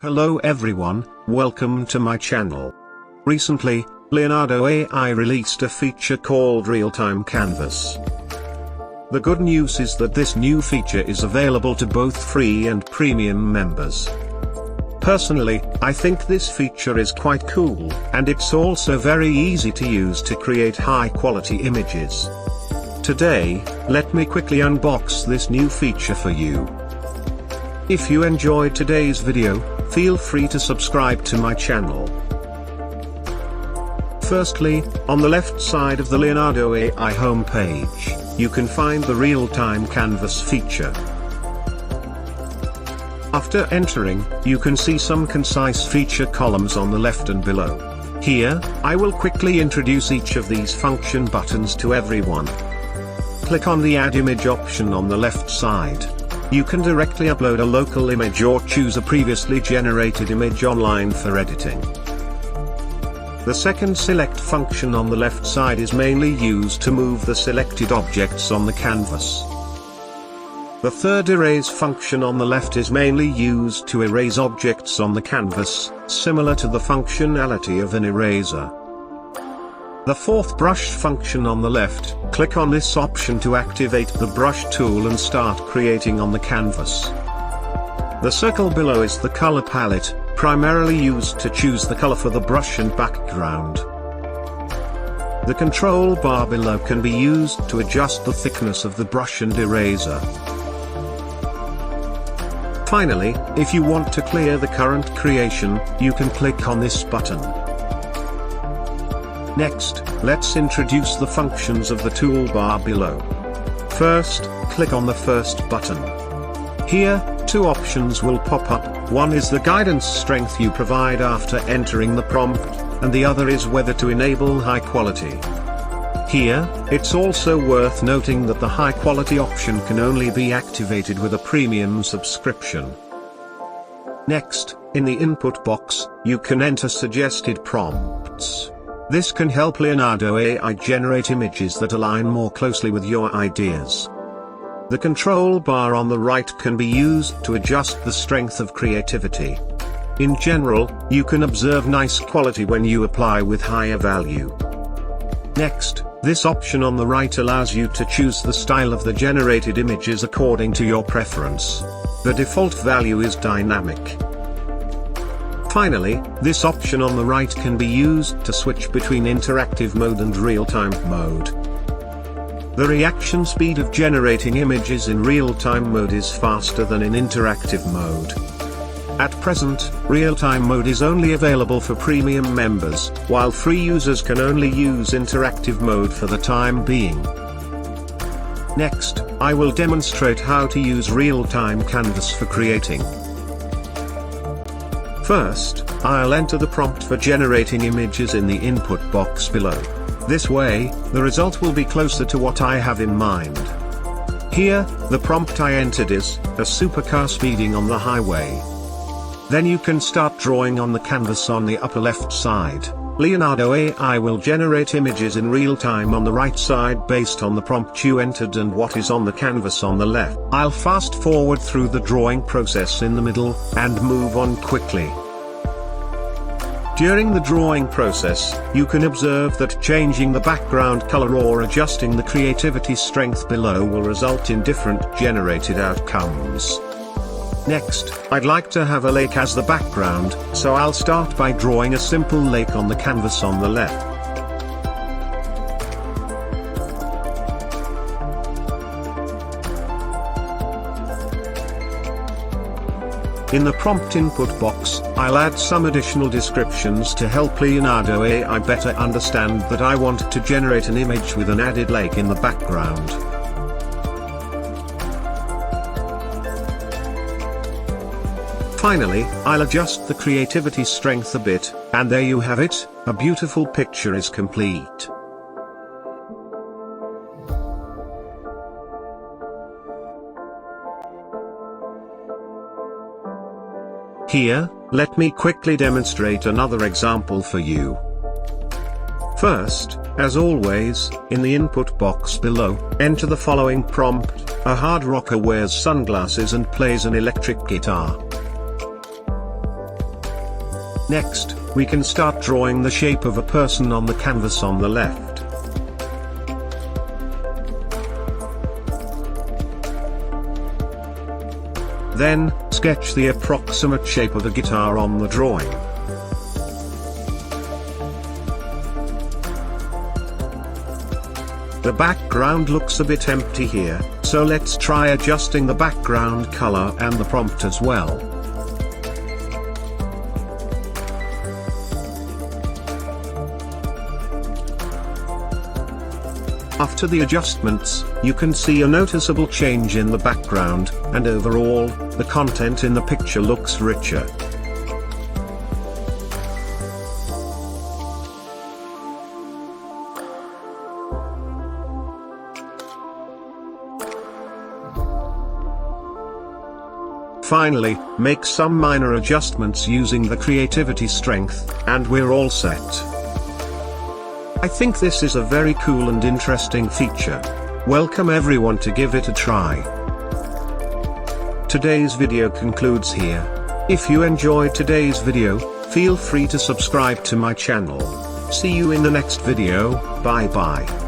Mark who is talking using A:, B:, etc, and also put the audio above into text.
A: Hello everyone, welcome to my channel. Recently, Leonardo AI released a feature called Realtime Canvas. The good news is that this new feature is available to both free and premium members. Personally, I think this feature is quite cool, and it's also very easy to use to create high-quality images. Today, let me quickly unbox this new feature for you. If you enjoyed today's video, feel free to subscribe to my channel. Firstly, on the left side of the Leonardo AI homepage, you can find the Real-Time Canvas feature. After entering, you can see some concise feature columns on the left and below. Here, I will quickly introduce each of these function buttons to everyone. Click on the Add Image option on the left side. You can directly upload a local image or choose a previously generated image online for editing. The second Select function on the left side is mainly used to move the selected objects on the canvas. The third Erase function on the left is mainly used to erase objects on the canvas, similar to the functionality of an eraser. The fourth Brush function on the left, click on this option to activate the brush tool and start creating on the canvas. The circle below is the color palette, primarily used to choose the color for the brush and background. The control bar below can be used to adjust the thickness of the brush and eraser. Finally, if you want to clear the current creation, you can click on this button. Next, let's introduce the functions of the toolbar below. First, click on the first button. Here, two options will pop up. One is the guidance strength you provide after entering the prompt, and the other is whether to enable high quality. Here, it's also worth noting that the high quality option can only be activated with a premium subscription. Next, in the input box, you can enter suggested prompts. This can help Leonardo AI generate images that align more closely with your ideas. The control bar on the right can be used to adjust the strength of creativity. In general, you can observe nice quality when you apply with higher value. Next, this option on the right allows you to choose the style of the generated images according to your preference. The default value is dynamic. Finally, this option on the right can be used to switch between interactive mode and real-time mode. The reaction speed of generating images in real-time mode is faster than in interactive mode. At present, real-time mode is only available for premium members, while free users can only use interactive mode for the time being. Next, I will demonstrate how to use Real-Time Canvas for creating. First, I'll enter the prompt for generating images in the input box below. This way, the result will be closer to what I have in mind. Here, the prompt I entered is, a supercar speeding on the highway. Then you can start drawing on the canvas on the upper left side. Leonardo AI will generate images in real time on the right side based on the prompt you entered and what is on the canvas on the left. I'll fast forward through the drawing process in the middle, and move on quickly. During the drawing process, you can observe that changing the background color or adjusting the creativity strength below will result in different generated outcomes. Next, I'd like to have a lake as the background, so I'll start by drawing a simple lake on the canvas on the left. In the prompt input box, I'll add some additional descriptions to help Leonardo AI better understand that I want to generate an image with an added lake in the background. Finally, I'll adjust the creativity strength a bit, and there you have it, a beautiful picture is complete. Here, let me quickly demonstrate another example for you. First, as always, in the input box below, enter the following prompt: a hard rocker wears sunglasses and plays an electric guitar. Next, we can start drawing the shape of a person on the canvas on the left. Then, sketch the approximate shape of the guitar on the drawing. The background looks a bit empty here, so let's try adjusting the background color and the prompt as well. After the adjustments, you can see a noticeable change in the background, and overall, the content in the picture looks richer. Finally, make some minor adjustments using the creativity strength, and we're all set. I think this is a very cool and interesting feature. Welcome everyone to give it a try. Today's video concludes here. If you enjoyed today's video, feel free to subscribe to my channel. See you in the next video, bye bye.